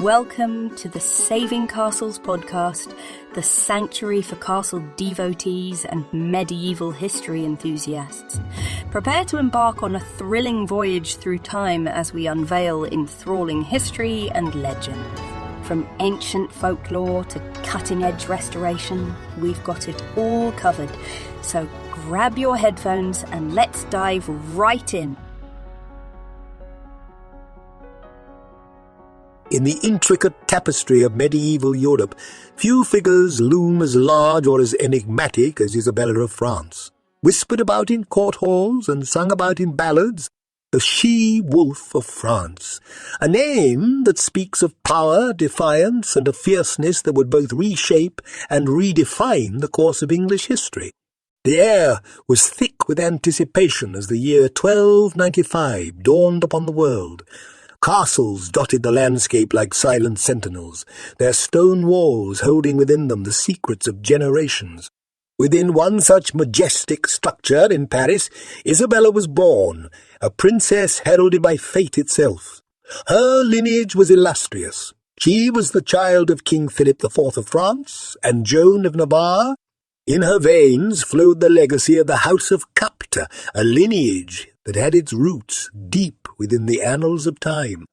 Welcome to the Saving Castles podcast, the sanctuary for castle devotees and medieval history enthusiasts. Prepare to embark on a thrilling voyage through time as we unveil enthralling history and legend. From ancient folklore to cutting-edge restoration, we've got it all covered. So grab your headphones and let's dive right in. In the intricate tapestry of medieval Europe, few figures loom as large or as enigmatic as Isabella of France. Whispered about in court halls and sung about in ballads, the she-wolf of France, a name that speaks of power, defiance, and a fierceness that would both reshape and redefine the course of English history. The air was thick with anticipation as the year 1295 dawned upon the world. Castles dotted the landscape like silent sentinels, their stone walls holding within them the secrets of generations. Within one such majestic structure in Paris, Isabella was born, a princess heralded by fate itself. Her lineage was illustrious. She was the child of King Philip IV of France and Joan of Navarre. In her veins flowed the legacy of the House of Capta, a lineage that had its roots deep within the annals of time.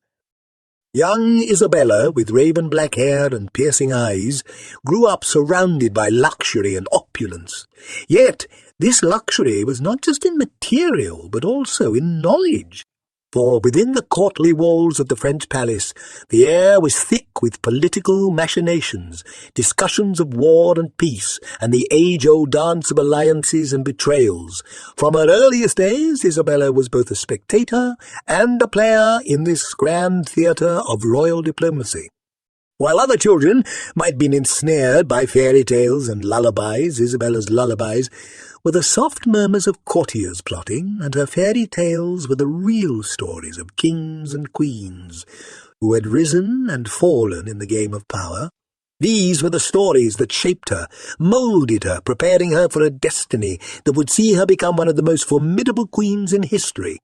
Young Isabella, with raven black hair and piercing eyes, grew up surrounded by luxury and opulence. Yet this luxury was not just in material, but also in knowledge. For within the courtly walls of the French palace, the air was thick with political machinations, discussions of war and peace, and the age-old dance of alliances and betrayals. From her earliest days, Isabella was both a spectator and a player in this grand theatre of royal diplomacy. While other children might be ensnared by fairy tales and lullabies, Isabella's lullabies were the soft murmurs of courtiers plotting, and her fairy tales were the real stories of kings and queens who had risen and fallen in the game of power. These were the stories that shaped her, moulded her, preparing her for a destiny that would see her become one of the most formidable queens in history.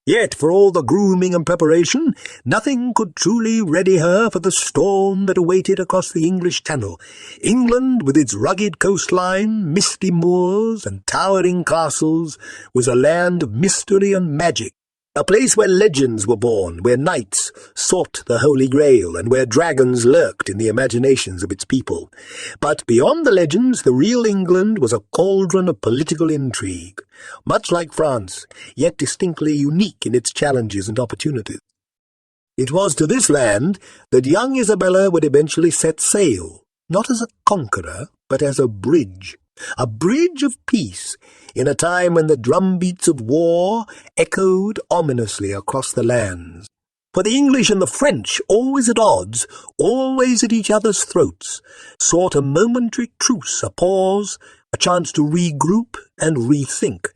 Yet, for all the grooming and preparation, nothing could truly ready her for the storm that awaited across the English Channel. England, with its rugged coastline, misty moors, and towering castles, was a land of mystery and magic. A place where legends were born, where knights sought the Holy Grail, and where dragons lurked in the imaginations of its people. But beyond the legends, the real England was a cauldron of political intrigue, much like France, yet distinctly unique in its challenges and opportunities. It was to this land that young Isabella would eventually set sail, not as a conqueror, but as a bridge of peace, in a time when the drumbeats of war echoed ominously across the lands. For the English and the French, always at odds, always at each other's throats, sought a momentary truce, a pause, a chance to regroup and rethink.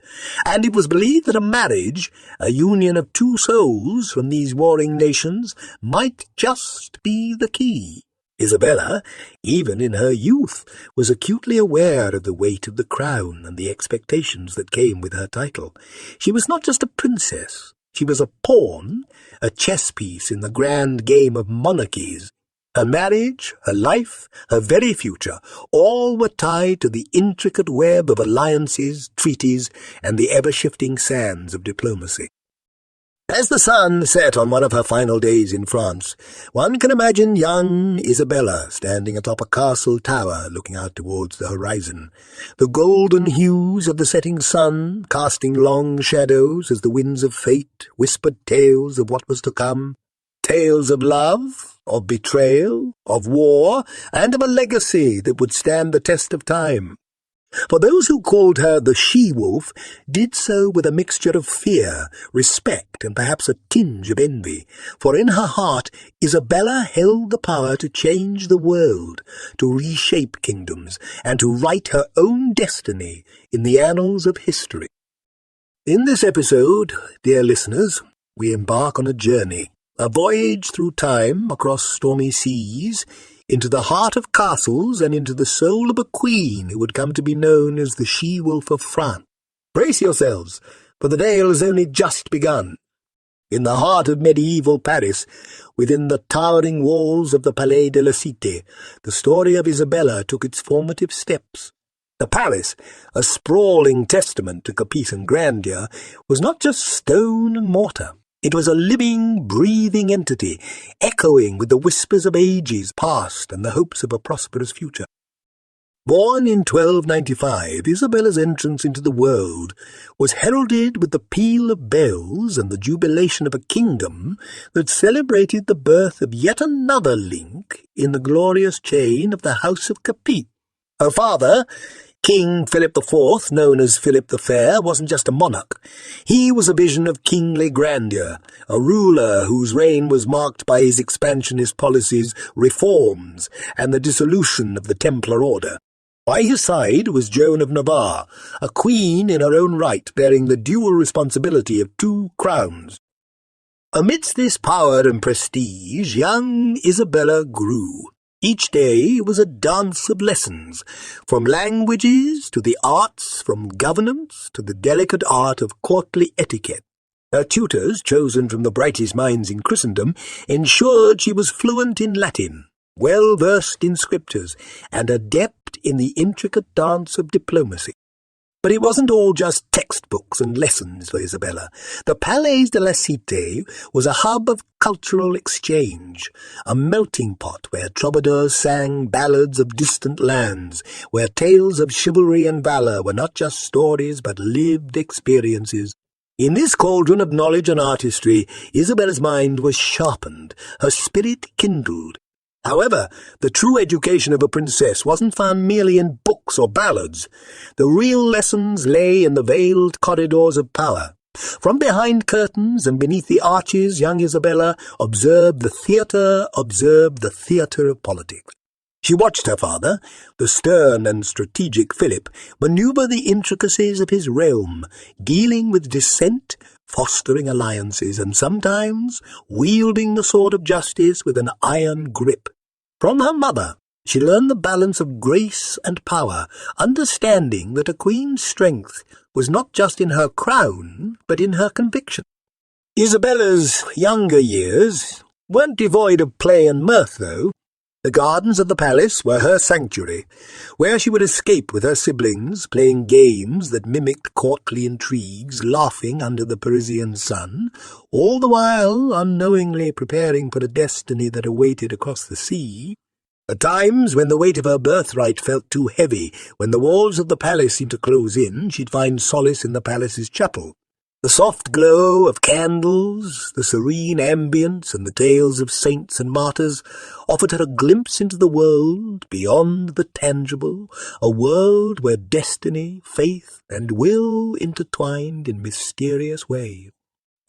And it was believed that a marriage, a union of two souls from these warring nations, might just be the key. Isabella, even in her youth, was acutely aware of the weight of the crown and the expectations that came with her title. She was not just a princess. She was a pawn, a chess piece in the grand game of monarchies. Her marriage, her life, her very future, all were tied to the intricate web of alliances, treaties, and the ever-shifting sands of diplomacy. As the sun set on one of her final days in France, one can imagine young Isabella standing atop a castle tower looking out towards the horizon, the golden hues of the setting sun casting long shadows as the winds of fate whispered tales of what was to come, tales of love, of betrayal, of war, and of a legacy that would stand the test of time. For those who called her the she-wolf did so with a mixture of fear, respect, and perhaps a tinge of envy, for in her heart Isabella held the power to change the world, to reshape kingdoms, and to write her own destiny in the annals of history. In this episode, dear listeners, we embark on a journey, a voyage through time across stormy seas, into the heart of castles and into the soul of a queen who would come to be known as the she-wolf of France. Brace yourselves, for the tale has only just begun. In the heart of medieval Paris, within the towering walls of the Palais de la Cité, the story of Isabella took its formative steps. The palace, a sprawling testament to caprice and grandeur, was not just stone and mortar. It was a living, breathing entity, echoing with the whispers of ages past and the hopes of a prosperous future. Born in 1295, Isabella's entrance into the world was heralded with the peal of bells and the jubilation of a kingdom that celebrated the birth of yet another link in the glorious chain of the House of Capet. Her father, King Philip IV, known as Philip the Fair, wasn't just a monarch. He was a vision of kingly grandeur, a ruler whose reign was marked by his expansionist policies, reforms, and the dissolution of the Templar Order. By his side was Joan of Navarre, a queen in her own right, bearing the dual responsibility of two crowns. Amidst this power and prestige, young Isabella grew. Each day was a dance of lessons, from languages to the arts, from governance to the delicate art of courtly etiquette. Her tutors, chosen from the brightest minds in Christendom, ensured she was fluent in Latin, well-versed in scriptures, and adept in the intricate dance of diplomacy. But it wasn't all just textbooks and lessons for Isabella. The Palais de la Cité was a hub of cultural exchange, a melting pot where troubadours sang ballads of distant lands, where tales of chivalry and valour were not just stories but lived experiences. In this cauldron of knowledge and artistry, Isabella's mind was sharpened, her spirit kindled. However, the true education of a princess wasn't found merely in books or ballads. The real lessons lay in the veiled corridors of power. From behind curtains and beneath the arches, young Isabella observed the theatre of politics. She watched her father, the stern and strategic Philip, maneuver the intricacies of his realm, dealing with dissent, fostering alliances, and sometimes wielding the sword of justice with an iron grip. From her mother, she learned the balance of grace and power, understanding that a queen's strength was not just in her crown, but in her conviction. Isabella's younger years weren't devoid of play and mirth, though. The gardens of the palace were her sanctuary, where she would escape with her siblings, playing games that mimicked courtly intrigues, laughing under the Parisian sun, all the while unknowingly preparing for a destiny that awaited across the sea. At times, when the weight of her birthright felt too heavy, when the walls of the palace seemed to close in, she'd find solace in the palace's chapel. The soft glow of candles, the serene ambience, and the tales of saints and martyrs offered her a glimpse into the world beyond the tangible, a world where destiny, faith, and will intertwined in mysterious ways.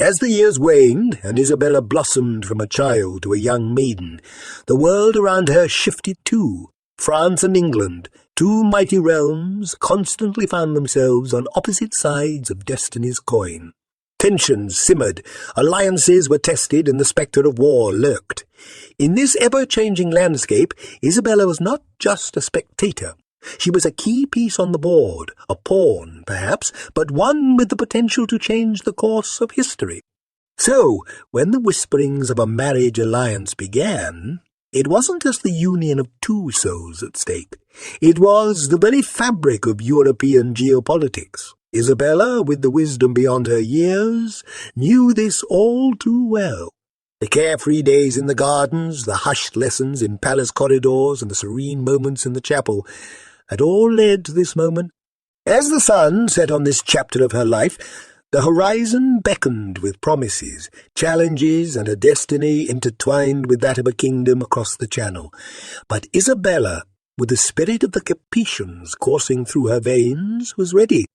As the years waned, and Isabella blossomed from a child to a young maiden, the world around her shifted too. France and England, two mighty realms, constantly found themselves on opposite sides of destiny's coin. Tensions simmered, alliances were tested, and the spectre of war lurked. In this ever-changing landscape, Isabella was not just a spectator. She was a key piece on the board, a pawn, perhaps, but one with the potential to change the course of history. So, when the whisperings of a marriage alliance began, it wasn't just the union of two souls at stake. It was the very fabric of European geopolitics. Isabella, with the wisdom beyond her years, knew this all too well. The carefree days in the gardens, the hushed lessons in palace corridors, and the serene moments in the chapel had all led to this moment. As the sun set on this chapter of her life, the horizon beckoned with promises, challenges, and a destiny intertwined with that of a kingdom across the Channel. But Isabella, with the spirit of the Capetians coursing through her veins, was ready.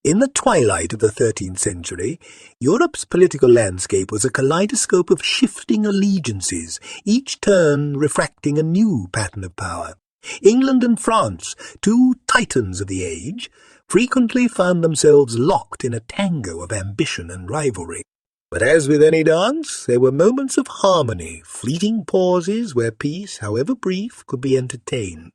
In the twilight of the 13th century, Europe's political landscape was a kaleidoscope of shifting allegiances, each turn refracting a new pattern of power. England and France, two titans of the age, frequently found themselves locked in a tango of ambition and rivalry. But as with any dance, there were moments of harmony, fleeting pauses where peace, however brief, could be entertained.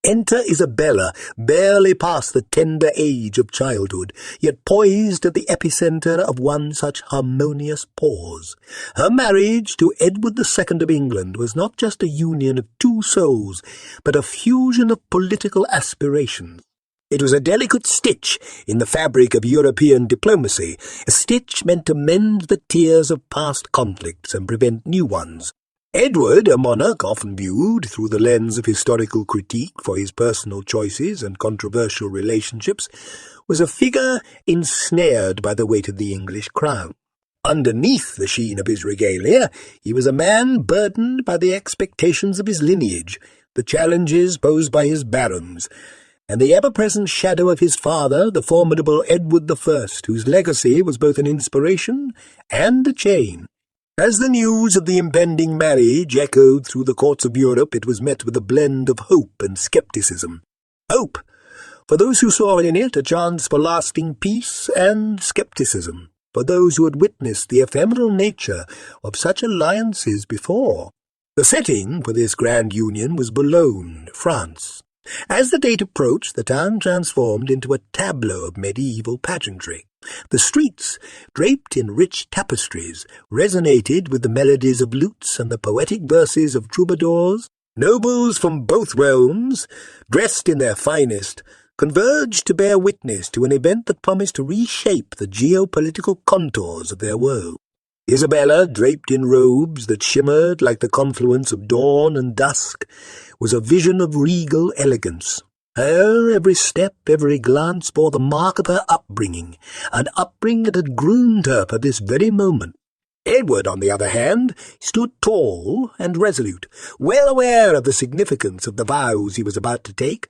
Enter Isabella, barely past the tender age of childhood, yet poised at the epicenter of one such harmonious pause. Her marriage to Edward II of England was not just a union of two souls, but a fusion of political aspirations. It was a delicate stitch in the fabric of European diplomacy, a stitch meant to mend the tears of past conflicts and prevent new ones. Edward, a monarch often viewed through the lens of historical critique for his personal choices and controversial relationships, was a figure ensnared by the weight of the English crown. Underneath the sheen of his regalia, he was a man burdened by the expectations of his lineage, the challenges posed by his barons, and the ever-present shadow of his father, the formidable Edward I, whose legacy was both an inspiration and a chain. As the news of the impending marriage echoed through the courts of Europe, it was met with a blend of hope and scepticism. Hope, for those who saw in it a chance for lasting peace, and scepticism, for those who had witnessed the ephemeral nature of such alliances before. The setting for this grand union was Boulogne, France. As the date approached, the town transformed into a tableau of medieval pageantry. The streets, draped in rich tapestries, resonated with the melodies of lutes and the poetic verses of troubadours. Nobles from both realms, dressed in their finest, converged to bear witness to an event that promised to reshape the geopolitical contours of their world. Isabella, draped in robes that shimmered like the confluence of dawn and dusk, was a vision of regal elegance. Her every step, every glance bore the mark of her upbringing, an upbringing that had groomed her for this very moment. Edward, on the other hand, stood tall and resolute, well aware of the significance of the vows he was about to take.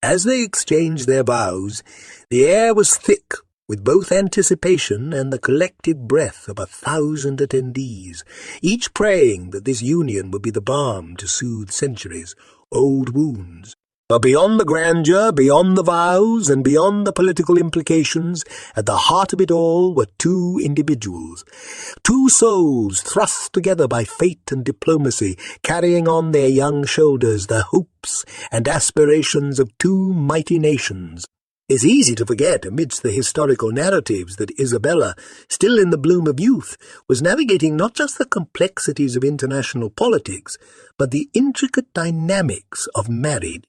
As they exchanged their vows, the air was thick with both anticipation and the collective breath of 1,000 attendees, each praying that this union would be the balm to soothe centuries-old wounds. But beyond the grandeur, beyond the vows, and beyond the political implications, at the heart of it all were two individuals, two souls thrust together by fate and diplomacy, carrying on their young shoulders the hopes and aspirations of two mighty nations. It's easy to forget amidst the historical narratives that Isabella, still in the bloom of youth, was navigating not just the complexities of international politics, but the intricate dynamics of marriage.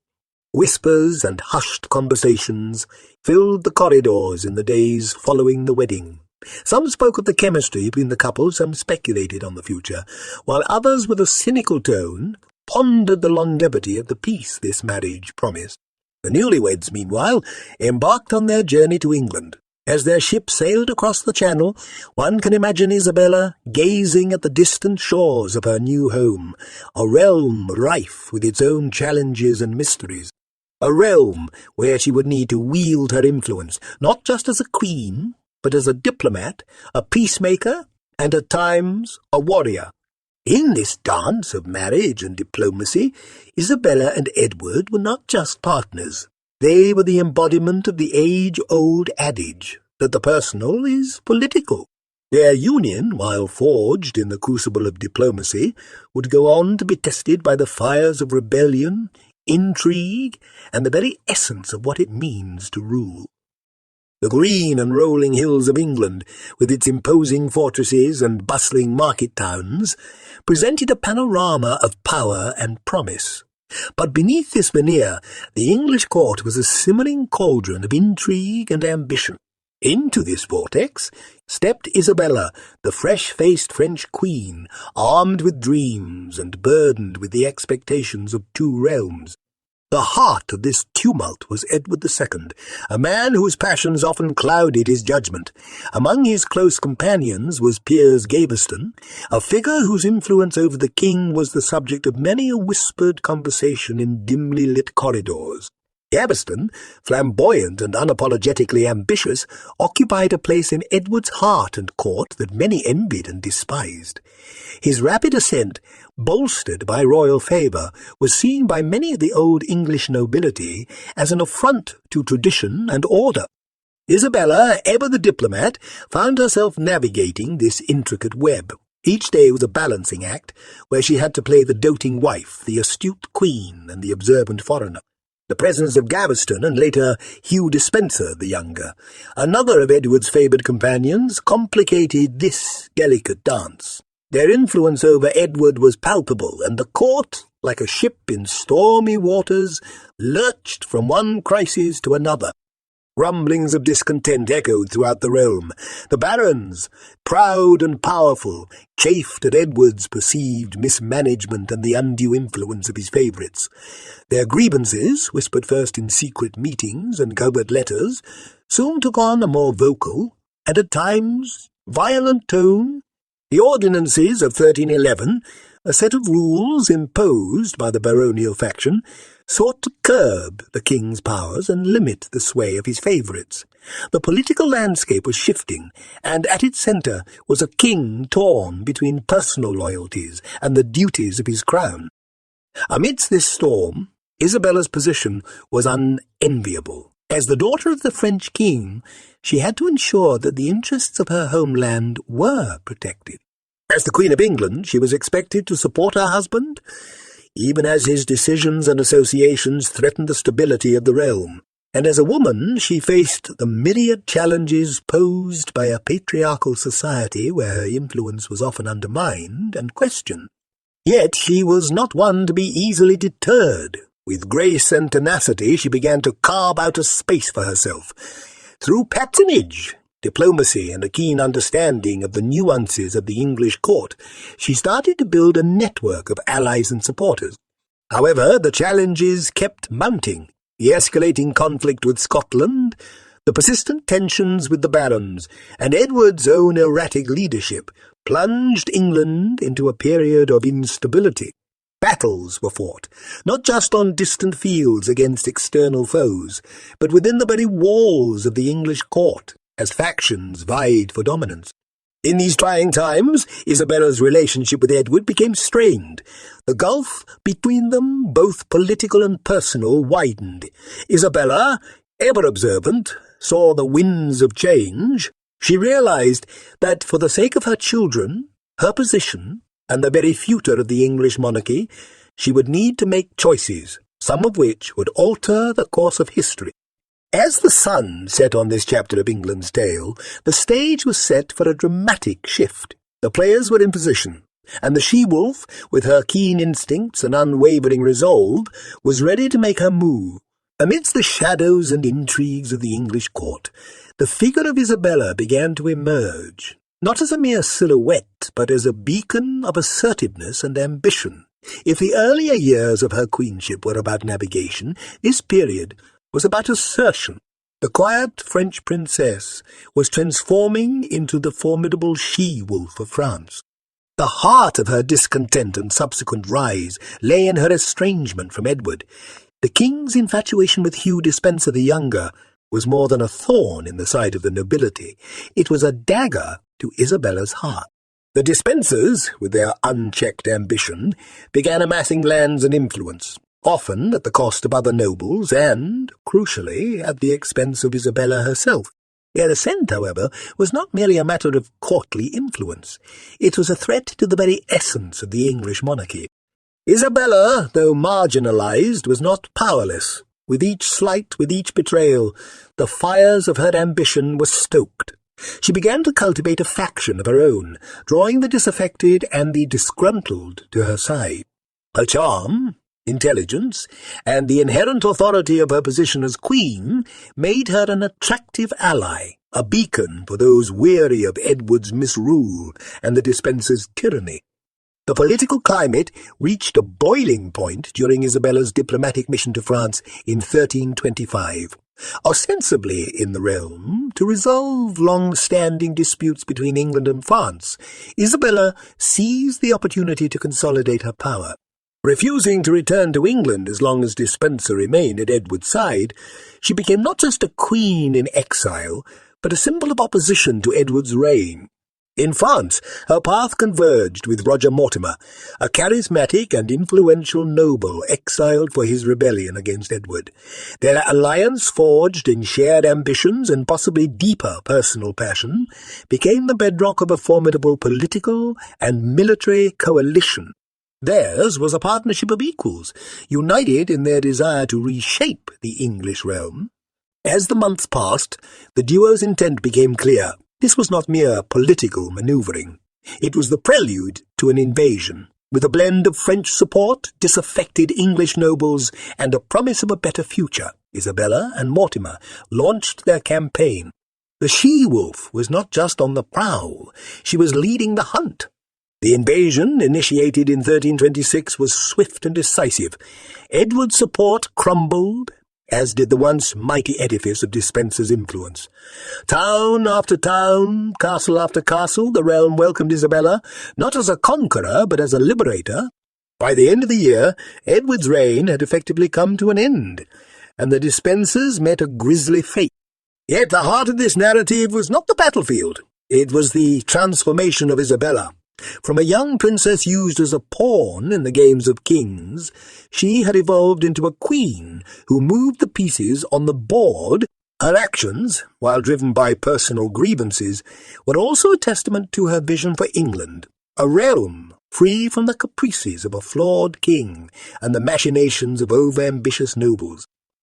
Whispers and hushed conversations filled the corridors in the days following the wedding. Some spoke of the chemistry between the couple, some speculated on the future, while others, with a cynical tone, pondered the longevity of the peace this marriage promised. The newlyweds, meanwhile, embarked on their journey to England. As their ship sailed across the Channel, one can imagine Isabella gazing at the distant shores of her new home, a realm rife with its own challenges and mysteries. A realm where she would need to wield her influence, not just as a queen, but as a diplomat, a peacemaker, and at times a warrior. In this dance of marriage and diplomacy, Isabella and Edward were not just partners. They were the embodiment of the age-old adage that the personal is political. Their union, while forged in the crucible of diplomacy, would go on to be tested by the fires of rebellion, intrigue, and the very essence of what it means to rule. The green and rolling hills of England, with its imposing fortresses and bustling market towns, presented a panorama of power and promise. But beneath this veneer, the English court was a simmering cauldron of intrigue and ambition. Into this vortex stepped Isabella, the fresh-faced French queen, armed with dreams and burdened with the expectations of two realms. The heart of this tumult was Edward II, a man whose passions often clouded his judgment. Among his close companions was Piers Gaveston, a figure whose influence over the king was the subject of many a whispered conversation in dimly lit corridors. Gaveston, flamboyant and unapologetically ambitious, occupied a place in Edward's heart and court that many envied and despised. His rapid ascent, bolstered by royal favour, was seen by many of the old English nobility as an affront to tradition and order. Isabella, ever the diplomat, found herself navigating this intricate web. Each day was a balancing act, where she had to play the doting wife, the astute queen, and the observant foreigner. The presence of Gaveston and later Hugh Despenser the Younger, another of Edward's favoured companions, complicated this delicate dance. Their influence over Edward was palpable, and the court, like a ship in stormy waters, lurched from one crisis to another. Rumblings of discontent echoed throughout the realm. The barons, proud and powerful, chafed at Edward's perceived mismanagement and the undue influence of his favourites. Their grievances, whispered first in secret meetings and covert letters, soon took on a more vocal, and at times violent tone. The ordinances of 1311, a set of rules imposed by the baronial faction, sought to curb the king's powers and limit the sway of his favourites. The political landscape was shifting, and at its centre was a king torn between personal loyalties and the duties of his crown. Amidst this storm, Isabella's position was unenviable. As the daughter of the French king, she had to ensure that the interests of her homeland were protected. As the Queen of England, she was expected to support her husband, even as his decisions and associations threatened the stability of the realm. And as a woman, she faced the myriad challenges posed by a patriarchal society where her influence was often undermined and questioned. Yet she was not one to be easily deterred. With grace and tenacity, she began to carve out a space for herself. Through patronage, diplomacy, and a keen understanding of the nuances of the English court, she started to build a network of allies and supporters. However, the challenges kept mounting. The escalating conflict with Scotland, the persistent tensions with the barons, and Edward's own erratic leadership plunged England into a period of instability. Battles were fought, not just on distant fields against external foes, but within the very walls of the English court, as factions vied for dominance. In these trying times, Isabella's relationship with Edward became strained. The gulf between them, both political and personal, widened. Isabella, ever observant, saw the winds of change. She realized that for the sake of her children, her position, and the very future of the English monarchy, she would need to make choices, some of which would alter the course of history. As the sun set on this chapter of England's tale, the stage was set for a dramatic shift. The players were in position, and the she-wolf, with her keen instincts and unwavering resolve, was ready to make her move. Amidst the shadows and intrigues of the English court, the figure of Isabella began to emerge, not as a mere silhouette, but as a beacon of assertiveness and ambition. If the earlier years of her queenship were about navigation, this period was about assertion. The quiet French princess was transforming into the formidable she-wolf of France. The heart of her discontent and subsequent rise lay in her estrangement from Edward. The king's infatuation with Hugh Despenser the Younger was more than a thorn in the side of the nobility. It was a dagger to Isabella's heart. The Despensers, with their unchecked ambition, began amassing lands and influence, often at the cost of other nobles and, crucially, at the expense of Isabella herself. Their ascent, however, was not merely a matter of courtly influence. It was a threat to the very essence of the English monarchy. Isabella, though marginalized, was not powerless. With each slight, with each betrayal, the fires of her ambition were stoked. She began to cultivate a faction of her own, drawing the disaffected and the disgruntled to her side. Her charm, intelligence, and the inherent authority of her position as queen made her an attractive ally, a beacon for those weary of Edward's misrule and the Despensers' tyranny. The political climate reached a boiling point during Isabella's diplomatic mission to France in 1325. Ostensibly in the realm to resolve long-standing disputes between England and France, Isabella seized the opportunity to consolidate her power. Refusing to return to England as long as Despenser remained at Edward's side, she became not just a queen in exile, but a symbol of opposition to Edward's reign. In France, her path converged with Roger Mortimer, a charismatic and influential noble exiled for his rebellion against Edward. Their alliance, forged in shared ambitions and possibly deeper personal passion, became the bedrock of a formidable political and military coalition. Theirs was a partnership of equals, united in their desire to reshape the English realm. As the months passed, the duo's intent became clear. This was not mere political manoeuvring. It was the prelude to an invasion. With a blend of French support, disaffected English nobles, and a promise of a better future, Isabella and Mortimer launched their campaign. The she-wolf was not just on the prowl, she was leading the hunt. The invasion, initiated in 1326, was swift and decisive. Edward's support crumbled, as did the once mighty edifice of Despenser's influence. Town after town, castle after castle, the realm welcomed Isabella, not as a conqueror, but as a liberator. By the end of the year, Edward's reign had effectively come to an end, and the Despensers met a grisly fate. Yet the heart of this narrative was not the battlefield. It was the transformation of Isabella. From a young princess used as a pawn in the games of kings, she had evolved into a queen who moved the pieces on the board. Her actions, while driven by personal grievances, were also a testament to her vision for England, a realm free from the caprices of a flawed king and the machinations of over-ambitious nobles.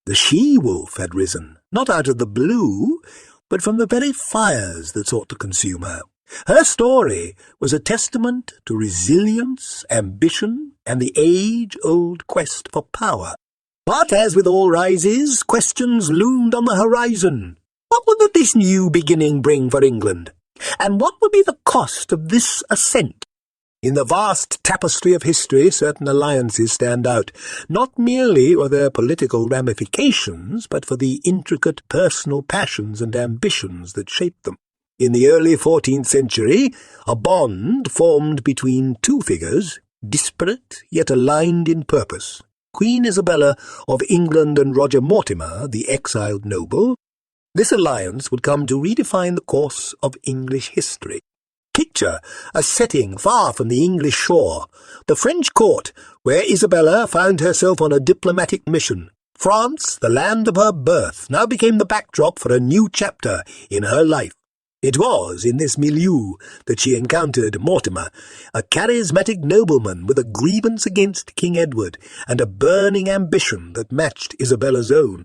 The she-wolf had risen, not out of the blue, but from the very fires that sought to consume her. Her story was a testament to resilience, ambition, and the age-old quest for power. But as with all rises, questions loomed on the horizon. What would this new beginning bring for England? And what would be the cost of this ascent? In the vast tapestry of history, certain alliances stand out, not merely for their political ramifications, but for the intricate personal passions and ambitions that shaped them. In the early 14th century, a bond formed between two figures, disparate yet aligned in purpose. Queen Isabella of England and Roger Mortimer, the exiled noble. This alliance would come to redefine the course of English history. Picture a setting far from the English shore, the French court, where Isabella found herself on a diplomatic mission. France, the land of her birth, now became the backdrop for a new chapter in her life. It was in this milieu that she encountered Mortimer, a charismatic nobleman with a grievance against King Edward and a burning ambition that matched Isabella's own.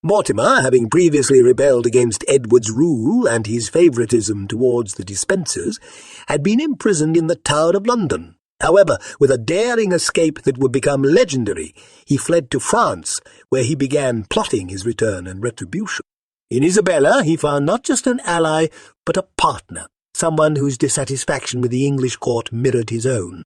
Mortimer, having previously rebelled against Edward's rule and his favouritism towards the Despensers, had been imprisoned in the Tower of London. However, with a daring escape that would become legendary, he fled to France, where he began plotting his return and retribution. In Isabella he found not just an ally, but a partner, someone whose dissatisfaction with the English court mirrored his own.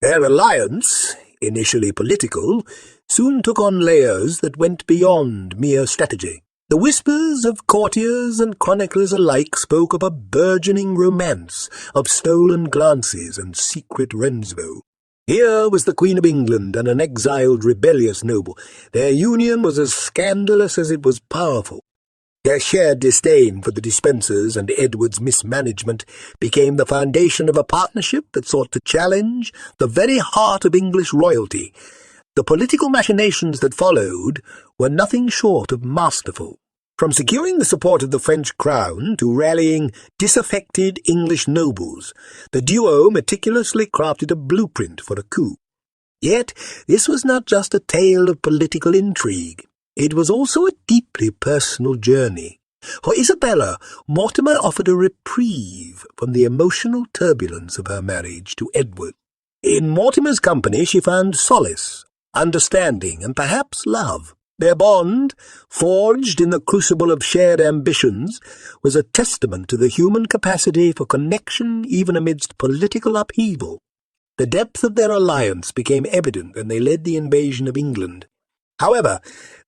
Their alliance, initially political, soon took on layers that went beyond mere strategy. The whispers of courtiers and chroniclers alike spoke of a burgeoning romance, of stolen glances and secret renzo. Here was the Queen of England and an exiled rebellious noble. Their union was as scandalous as it was powerful. Their shared disdain for the Despensers and Edward's mismanagement became the foundation of a partnership that sought to challenge the very heart of English royalty. The political machinations that followed were nothing short of masterful. From securing the support of the French crown to rallying disaffected English nobles, the duo meticulously crafted a blueprint for a coup. Yet this was not just a tale of political intrigue. It was also a deeply personal journey. For Isabella, Mortimer offered a reprieve from the emotional turbulence of her marriage to Edward. In Mortimer's company she found solace, understanding, and perhaps love. Their bond, forged in the crucible of shared ambitions, was a testament to the human capacity for connection even amidst political upheaval. The depth of their alliance became evident when they led the invasion of England. However,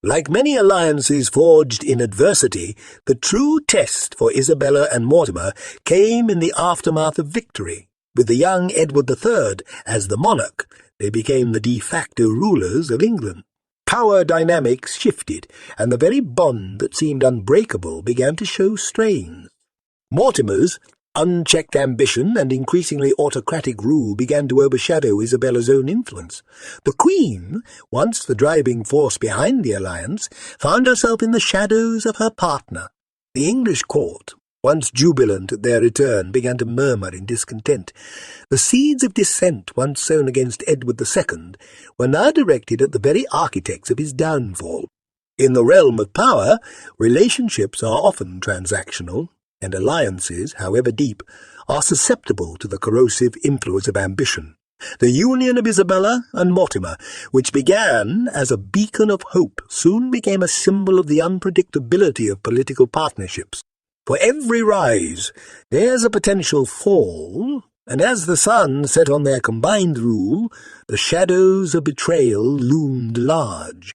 like many alliances forged in adversity, the true test for Isabella and Mortimer came in the aftermath of victory. With the young Edward III as the monarch, they became the de facto rulers of England. Power dynamics shifted, and the very bond that seemed unbreakable began to show strains. Mortimer's unchecked ambition and increasingly autocratic rule began to overshadow Isabella's own influence. The Queen, once the driving force behind the alliance, found herself in the shadows of her partner. The English court, once jubilant at their return, began to murmur in discontent. The seeds of dissent once sown against Edward II were now directed at the very architects of his downfall. In the realm of power, relationships are often transactional, and alliances, however deep, are susceptible to the corrosive influence of ambition. The union of Isabella and Mortimer, which began as a beacon of hope, soon became a symbol of the unpredictability of political partnerships. For every rise, there's a potential fall, and as the sun set on their combined rule, the shadows of betrayal loomed large.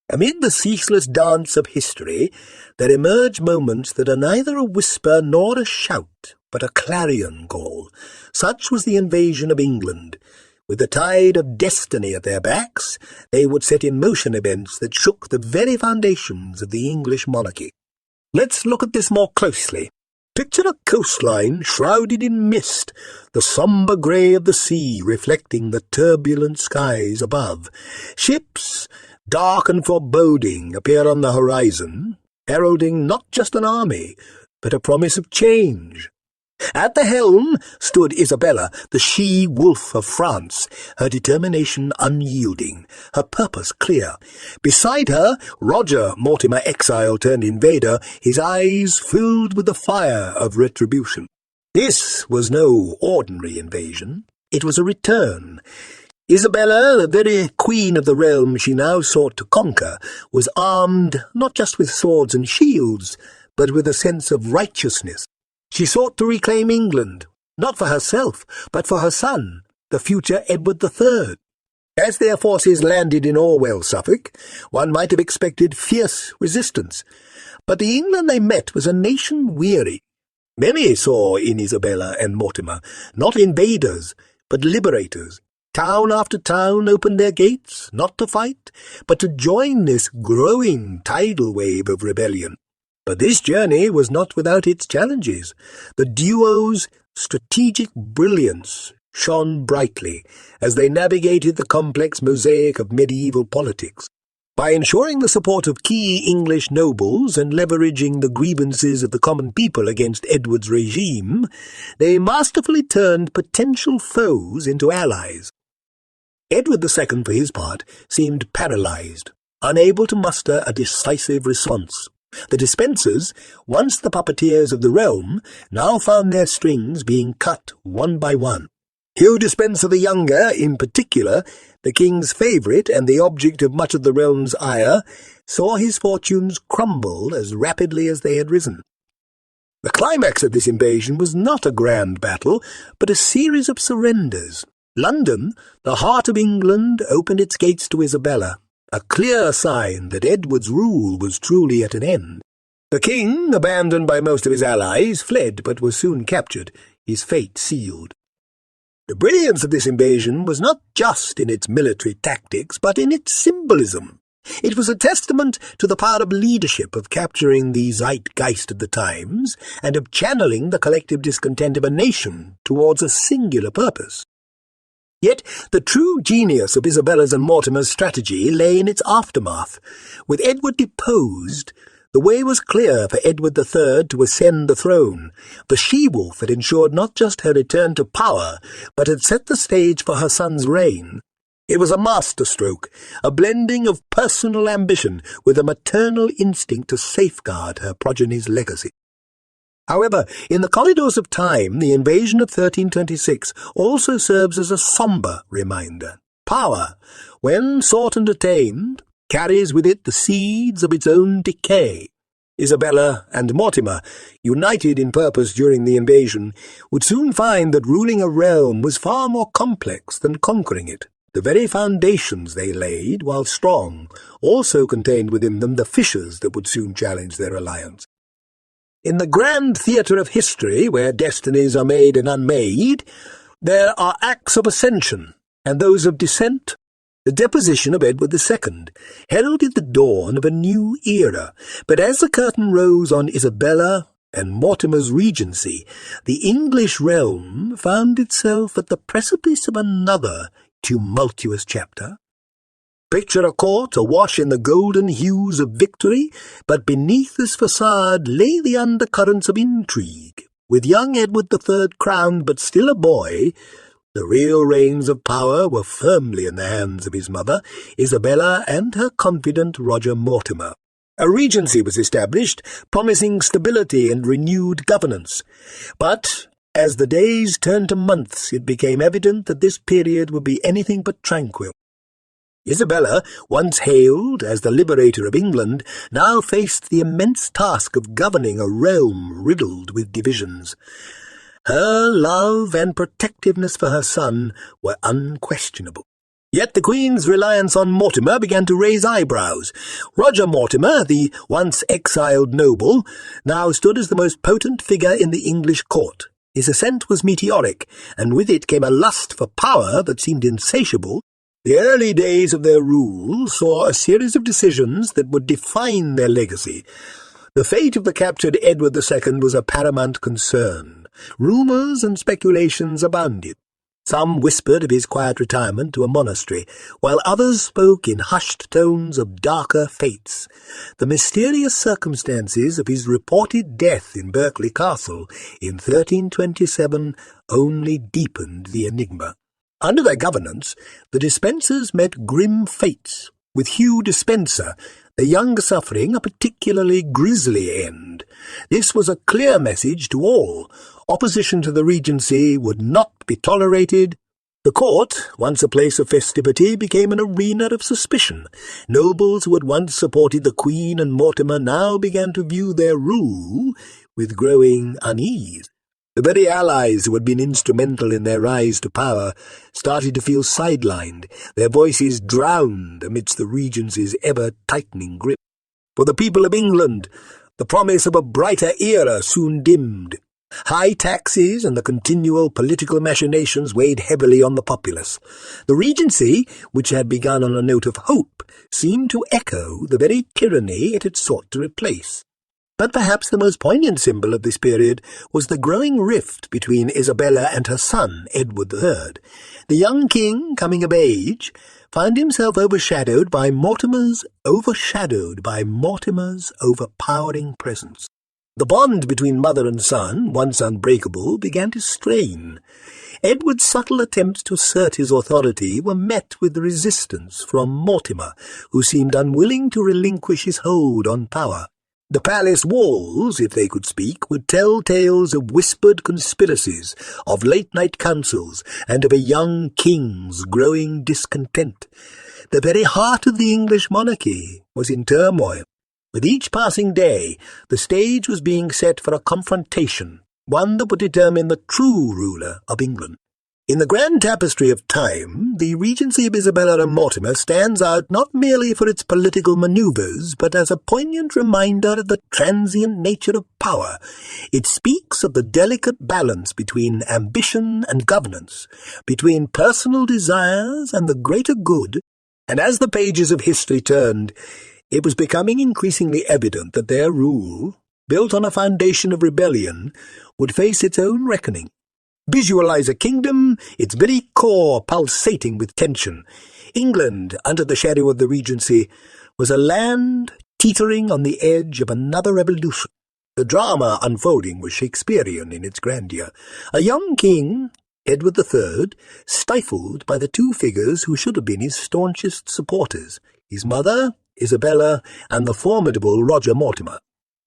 Amid the ceaseless dance of history, there emerge moments that are neither a whisper nor a shout, but a clarion call. Such was the invasion of England. With the tide of destiny at their backs, they would set in motion events that shook the very foundations of the English monarchy. Let's look at this more closely. Picture a coastline shrouded in mist, the sombre grey of the sea reflecting the turbulent skies above. Ships, dark and foreboding, appear on the horizon, heralding not just an army, but a promise of change. At the helm stood Isabella, the she-wolf of France, her determination unyielding, her purpose clear. Beside her, Roger, Mortimer exile turned invader, his eyes filled with the fire of retribution. This was no ordinary invasion. It was a return. Isabella, the very queen of the realm she now sought to conquer, was armed not just with swords and shields, but with a sense of righteousness. She sought to reclaim England, not for herself, but for her son, the future Edward III. As their forces landed in Orwell, Suffolk, one might have expected fierce resistance. But the England they met was a nation weary. Many saw in Isabella and Mortimer not invaders, but liberators. Town after town opened their gates, not to fight, but to join this growing tidal wave of rebellion. But this journey was not without its challenges. The duo's strategic brilliance shone brightly as they navigated the complex mosaic of medieval politics. By ensuring the support of key English nobles and leveraging the grievances of the common people against Edward's regime, they masterfully turned potential foes into allies. Edward II, for his part, seemed paralyzed, unable to muster a decisive response. The dispensers, once the puppeteers of the realm, now found their strings being cut one by one. Hugh Despenser the Younger, in particular, the king's favourite and the object of much of the realm's ire, saw his fortunes crumble as rapidly as they had risen. The climax of this invasion was not a grand battle, but a series of surrenders. London, the heart of England, opened its gates to Isabella, a clear sign that Edward's rule was truly at an end. The king, abandoned by most of his allies, fled but was soon captured, his fate sealed. The brilliance of this invasion was not just in its military tactics, but in its symbolism. It was a testament to the power of leadership, of capturing the zeitgeist of the times, and of channeling the collective discontent of a nation towards a singular purpose. Yet the true genius of Isabella's and Mortimer's strategy lay in its aftermath. With Edward deposed, the way was clear for Edward III to ascend the throne. The she-wolf had ensured not just her return to power, but had set the stage for her son's reign. It was a masterstroke, a blending of personal ambition with a maternal instinct to safeguard her progeny's legacy. However, in the corridors of time, the invasion of 1326 also serves as a sombre reminder. Power, when sought and attained, carries with it the seeds of its own decay. Isabella and Mortimer, united in purpose during the invasion, would soon find that ruling a realm was far more complex than conquering it. The very foundations they laid, while strong, also contained within them the fissures that would soon challenge their alliance. In the grand theatre of history, where destinies are made and unmade, there are acts of ascension and those of descent. The deposition of Edward II heralded the dawn of a new era, but as the curtain rose on Isabella and Mortimer's regency, the English realm found itself at the precipice of another tumultuous chapter. Picture a court awash in the golden hues of victory, but beneath this facade lay the undercurrents of intrigue. With young Edward III crowned but still a boy, the real reins of power were firmly in the hands of his mother, Isabella, and her confidant Roger Mortimer. A regency was established, promising stability and renewed governance. But as the days turned to months, it became evident that this period would be anything but tranquil. Isabella, once hailed as the liberator of England, now faced the immense task of governing a realm riddled with divisions. Her love and protectiveness for her son were unquestionable. Yet the Queen's reliance on Mortimer began to raise eyebrows. Roger Mortimer, the once exiled noble, now stood as the most potent figure in the English court. His ascent was meteoric, and with it came a lust for power that seemed insatiable. The early days of their rule saw a series of decisions that would define their legacy. The fate of the captured Edward II was a paramount concern. Rumours and speculations abounded. Some whispered of his quiet retirement to a monastery, while others spoke in hushed tones of darker fates. The mysterious circumstances of his reported death in Berkeley Castle in 1327 only deepened the enigma. Under their governance, the Despensers met grim fates, with Hugh Despenser, the younger suffering a particularly grisly end. This was a clear message to all. Opposition to the regency would not be tolerated. The court, once a place of festivity, became an arena of suspicion. Nobles who had once supported the Queen and Mortimer now began to view their rule with growing unease. The very allies who had been instrumental in their rise to power started to feel sidelined, their voices drowned amidst the regency's ever-tightening grip. For the people of England, the promise of a brighter era soon dimmed. High taxes and the continual political machinations weighed heavily on the populace. The regency, which had begun on a note of hope, seemed to echo the very tyranny it had sought to replace. But perhaps the most poignant symbol of this period was the growing rift between Isabella and her son, Edward III. The young king, coming of age, found himself overshadowed by Mortimer's overpowering presence. The bond between mother and son, once unbreakable, began to strain. Edward's subtle attempts to assert his authority were met with resistance from Mortimer, who seemed unwilling to relinquish his hold on power. The palace walls, if they could speak, would tell tales of whispered conspiracies, of late-night councils, and of a young king's growing discontent. The very heart of the English monarchy was in turmoil. With each passing day, the stage was being set for a confrontation, one that would determine the true ruler of England. In the grand tapestry of time, the regency of Isabella and Mortimer stands out not merely for its political manoeuvres, but as a poignant reminder of the transient nature of power. It speaks of the delicate balance between ambition and governance, between personal desires and the greater good, and as the pages of history turned, it was becoming increasingly evident that their rule, built on a foundation of rebellion, would face its own reckoning. Visualize a kingdom, its very core pulsating with tension. England, under the shadow of the Regency, was a land teetering on the edge of another revolution. The drama unfolding was Shakespearean in its grandeur. A young king, Edward III, stifled by the two figures who should have been his staunchest supporters, his mother, Isabella, and the formidable Roger Mortimer.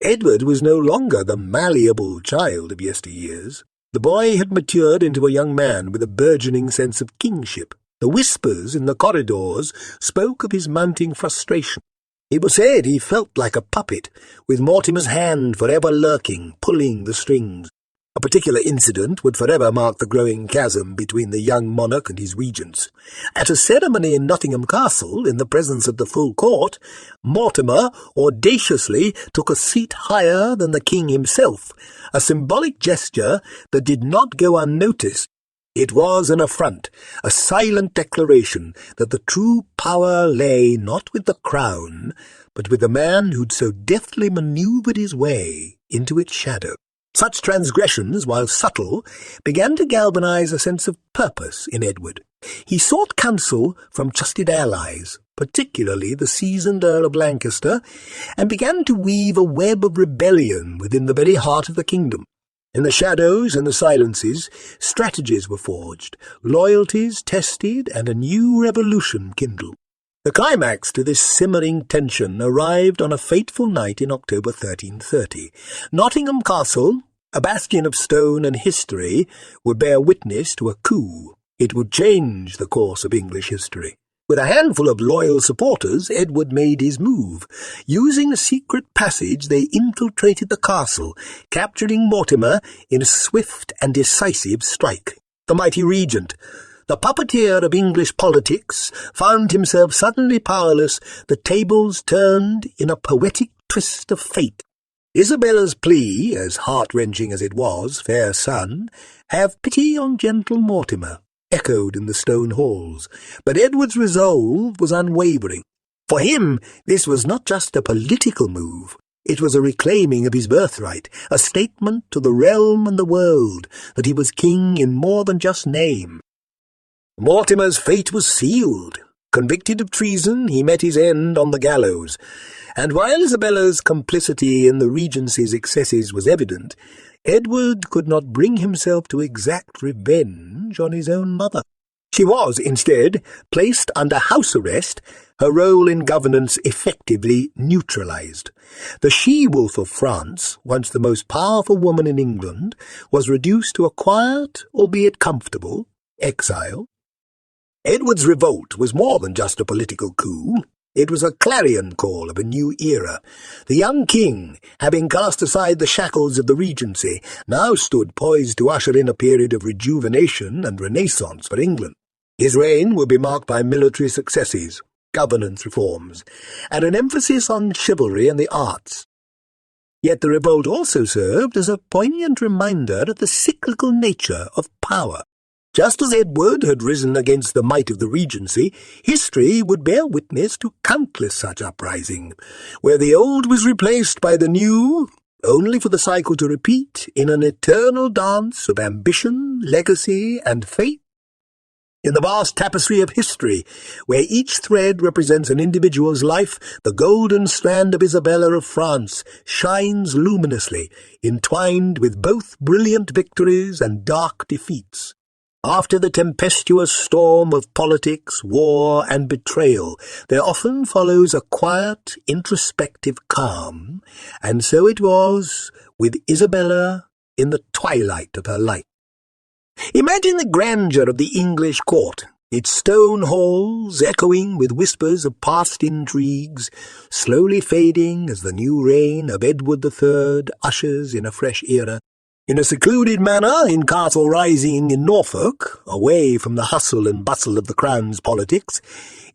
Edward was no longer the malleable child of yesteryears. The boy had matured into a young man with a burgeoning sense of kingship. The whispers in the corridors spoke of his mounting frustration. It was said he felt like a puppet, with Mortimer's hand forever lurking, pulling the strings. A particular incident would forever mark the growing chasm between the young monarch and his regents. At a ceremony in Nottingham Castle, in the presence of the full court, Mortimer audaciously took a seat higher than the king himself, a symbolic gesture that did not go unnoticed. It was an affront, a silent declaration that the true power lay not with the crown, but with the man who'd so deftly manoeuvred his way into its shadow. Such transgressions, while subtle, began to galvanize a sense of purpose in Edward. He sought counsel from trusted allies, particularly the seasoned Earl of Lancaster, and began to weave a web of rebellion within the very heart of the kingdom. In the shadows and the silences, strategies were forged, loyalties tested, and a new revolution kindled. The climax to this simmering tension arrived on a fateful night in October 1330. Nottingham Castle, a bastion of stone and history, would bear witness to a coup. It would change the course of English history. With a handful of loyal supporters, Edward made his move. Using a secret passage, they infiltrated the castle, capturing Mortimer in a swift and decisive strike. The mighty regent, the puppeteer of English politics, found himself suddenly powerless, the tables turned in a poetic twist of fate. Isabella's plea, as heart-wrenching as it was, "Fair son, have pity on gentle Mortimer," echoed in the stone halls, but Edward's resolve was unwavering. For him, this was not just a political move. It was a reclaiming of his birthright, a statement to the realm and the world that he was king in more than just name. Mortimer's fate was sealed. Convicted of treason, he met his end on the gallows, and while Isabella's complicity in the regency's excesses was evident, Edward could not bring himself to exact revenge on his own mother. She was, instead, placed under house arrest, her role in governance effectively neutralized. The she-wolf of France, once the most powerful woman in England, was reduced to a quiet, albeit comfortable, exile. Edward's revolt was more than just a political coup. It was a clarion call of a new era. The young king, having cast aside the shackles of the regency, now stood poised to usher in a period of rejuvenation and renaissance for England. His reign would be marked by military successes, governance reforms, and an emphasis on chivalry and the arts. Yet the revolt also served as a poignant reminder of the cyclical nature of power. Just as Edward had risen against the might of the regency, history would bear witness to countless such uprisings, where the old was replaced by the new, only for the cycle to repeat in an eternal dance of ambition, legacy, and fate. In the vast tapestry of history, where each thread represents an individual's life, the golden strand of Isabella of France shines luminously, entwined with both brilliant victories and dark defeats. After the tempestuous storm of politics, war, and betrayal, there often follows a quiet, introspective calm, and so it was with Isabella in the twilight of her life. Imagine the grandeur of the English court, its stone halls echoing with whispers of past intrigues, slowly fading as the new reign of Edward III ushers in a fresh era. In a secluded manor in Castle Rising in Norfolk, away from the hustle and bustle of the Crown's politics,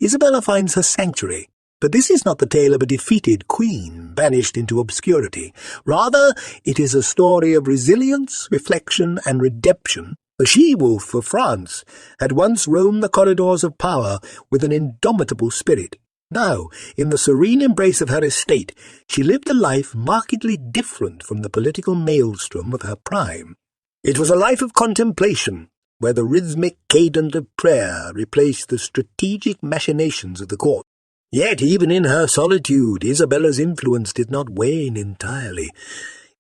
Isabella finds her sanctuary. But this is not the tale of a defeated queen banished into obscurity. Rather, it is a story of resilience, reflection, and redemption. The she-wolf of France had once roamed the corridors of power with an indomitable spirit. Now, in the serene embrace of her estate, she lived a life markedly different from the political maelstrom of her prime. It was a life of contemplation, where the rhythmic cadence of prayer replaced the strategic machinations of the court. Yet, even in her solitude, Isabella's influence did not wane entirely.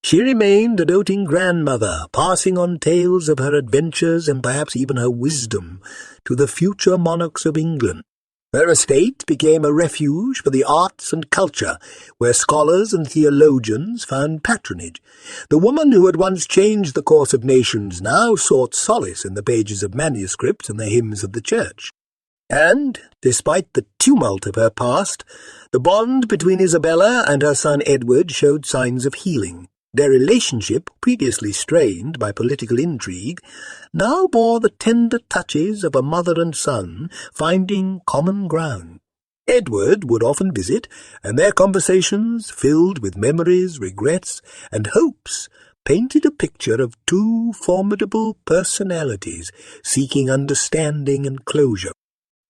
She remained a doting grandmother, passing on tales of her adventures and perhaps even her wisdom to the future monarchs of England. Her estate became a refuge for the arts and culture, where scholars and theologians found patronage. The woman who had once changed the course of nations now sought solace in the pages of manuscripts and the hymns of the church. And, despite the tumult of her past, the bond between Isabella and her son Edward showed signs of healing. Their relationship, previously strained by political intrigue, now bore the tender touches of a mother and son finding common ground. Edward would often visit, and their conversations, filled with memories, regrets, and hopes, painted a picture of two formidable personalities seeking understanding and closure.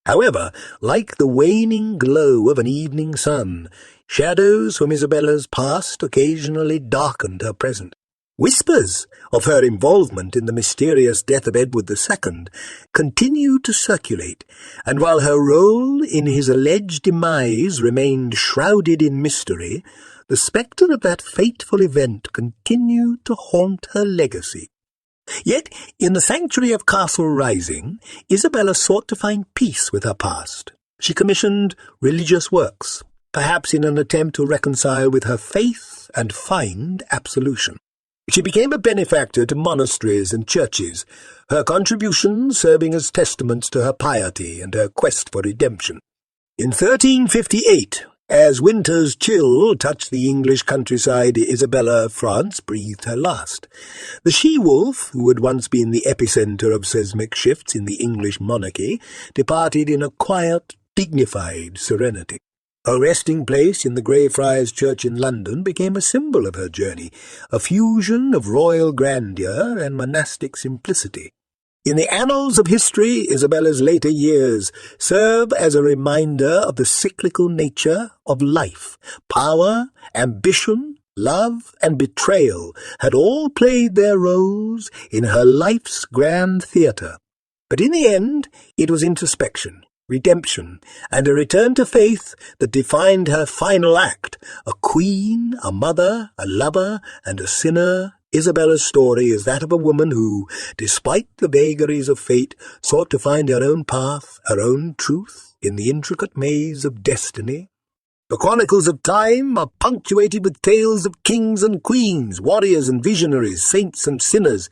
However, like the waning glow of an evening sun, shadows from Isabella's past occasionally darkened her present. Whispers of her involvement in the mysterious death of Edward II continued to circulate, and while her role in his alleged demise remained shrouded in mystery, the spectre of that fateful event continued to haunt her legacy. Yet, in the sanctuary of Castle Rising, Isabella sought to find peace with her past. She commissioned religious works, perhaps in an attempt to reconcile with her faith and find absolution. She became a benefactor to monasteries and churches, her contributions serving as testaments to her piety and her quest for redemption. In 1358, as winter's chill touched the English countryside, Isabella of France breathed her last. The she-wolf, who had once been the epicenter of seismic shifts in the English monarchy, departed in a quiet, dignified serenity. Her resting place in the Greyfriars Church in London became a symbol of her journey, a fusion of royal grandeur and monastic simplicity. In the annals of history, Isabella's later years serve as a reminder of the cyclical nature of life. Power, ambition, love, and betrayal had all played their roles in her life's grand theatre. But in the end, it was introspection, redemption, and a return to faith that defined her final act. A queen, a mother, a lover, and a sinner, Isabella's story is that of a woman who, despite the vagaries of fate, sought to find her own path, her own truth, in the intricate maze of destiny. The chronicles of time are punctuated with tales of kings and queens, warriors and visionaries, saints and sinners.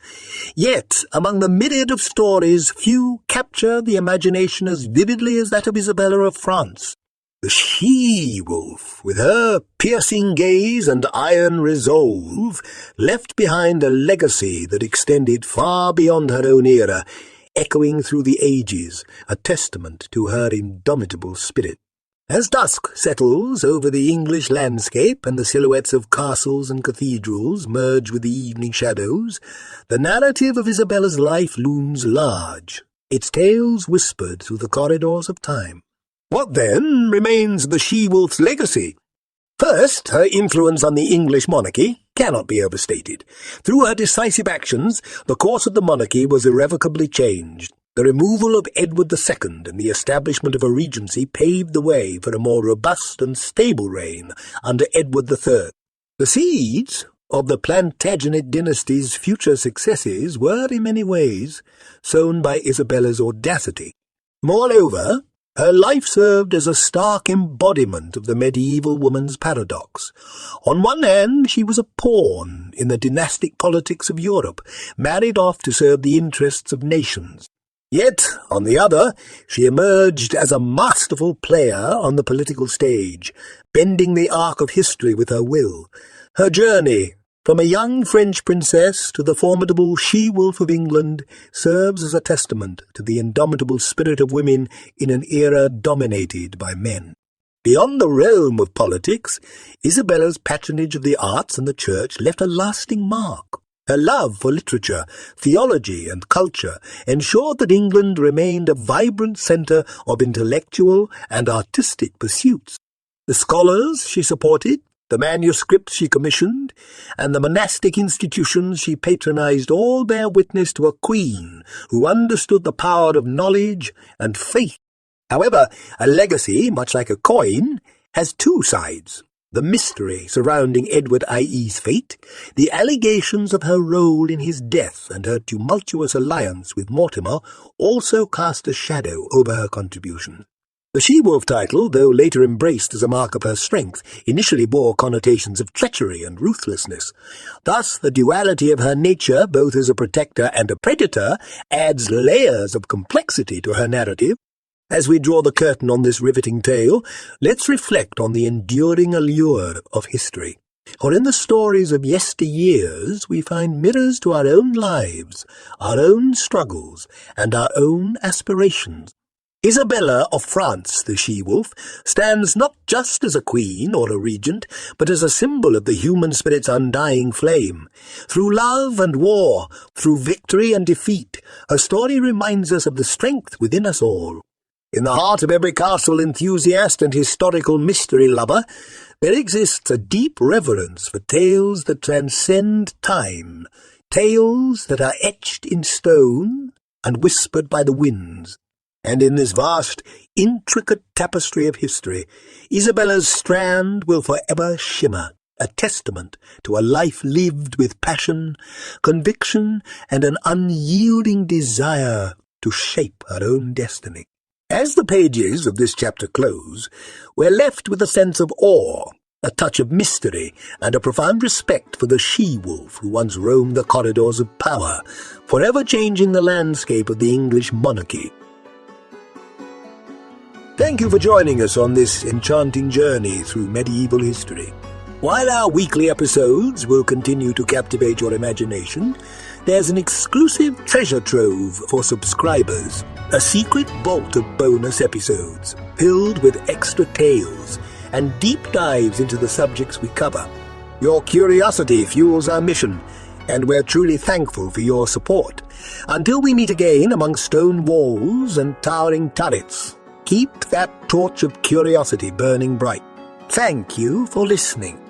Yet, among the myriad of stories, few capture the imagination as vividly as that of Isabella of France. The she-wolf, with her piercing gaze and iron resolve, left behind a legacy that extended far beyond her own era, echoing through the ages, a testament to her indomitable spirit. As dusk settles over the English landscape and the silhouettes of castles and cathedrals merge with the evening shadows, the narrative of Isabella's life looms large, its tales whispered through the corridors of time. What, then, remains the she-wolf's legacy? First, her influence on the English monarchy cannot be overstated. Through her decisive actions, the course of the monarchy was irrevocably changed. The removal of Edward II and the establishment of a regency paved the way for a more robust and stable reign under Edward III. The seeds of the Plantagenet dynasty's future successes were, in many ways, sown by Isabella's audacity. Moreover, her life served as a stark embodiment of the medieval woman's paradox. On one hand, she was a pawn in the dynastic politics of Europe, married off to serve the interests of nations. Yet, on the other, she emerged as a masterful player on the political stage, bending the arc of history with her will. Her journey, from a young French princess to the formidable she-wolf of England, serves as a testament to the indomitable spirit of women in an era dominated by men. Beyond the realm of politics, Isabella's patronage of the arts and the church left a lasting mark. Her love for literature, theology, and culture ensured that England remained a vibrant centre of intellectual and artistic pursuits. The scholars she supported, the manuscripts she commissioned, and the monastic institutions she patronized all bear witness to a queen who understood the power of knowledge and faith. However, a legacy, much like a coin, has two sides. The mystery surrounding Edward IE's fate, the allegations of her role in his death and her tumultuous alliance with Mortimer also cast a shadow over her contribution. The she-wolf title, though later embraced as a mark of her strength, initially bore connotations of treachery and ruthlessness. Thus, the duality of her nature, both as a protector and a predator, adds layers of complexity to her narrative. As we draw the curtain on this riveting tale, let's reflect on the enduring allure of history. For in the stories of yesteryears we find mirrors to our own lives, our own struggles, and our own aspirations. Isabella of France, the she-wolf, stands not just as a queen or a regent, but as a symbol of the human spirit's undying flame. Through love and war, through victory and defeat, her story reminds us of the strength within us all. In the heart of every castle enthusiast and historical mystery lover, there exists a deep reverence for tales that transcend time, tales that are etched in stone and whispered by the winds. And in this vast, intricate tapestry of history, Isabella's strand will forever shimmer, a testament to a life lived with passion, conviction, and an unyielding desire to shape her own destiny. As the pages of this chapter close, we're left with a sense of awe, a touch of mystery, and a profound respect for the she-wolf who once roamed the corridors of power, forever changing the landscape of the English monarchy. Thank you for joining us on this enchanting journey through medieval history. While our weekly episodes will continue to captivate your imagination, there's an exclusive treasure trove for subscribers, a secret vault of bonus episodes filled with extra tales and deep dives into the subjects we cover. Your curiosity fuels our mission, and we're truly thankful for your support. Until we meet again among stone walls and towering turrets, keep that torch of curiosity burning bright. Thank you for listening.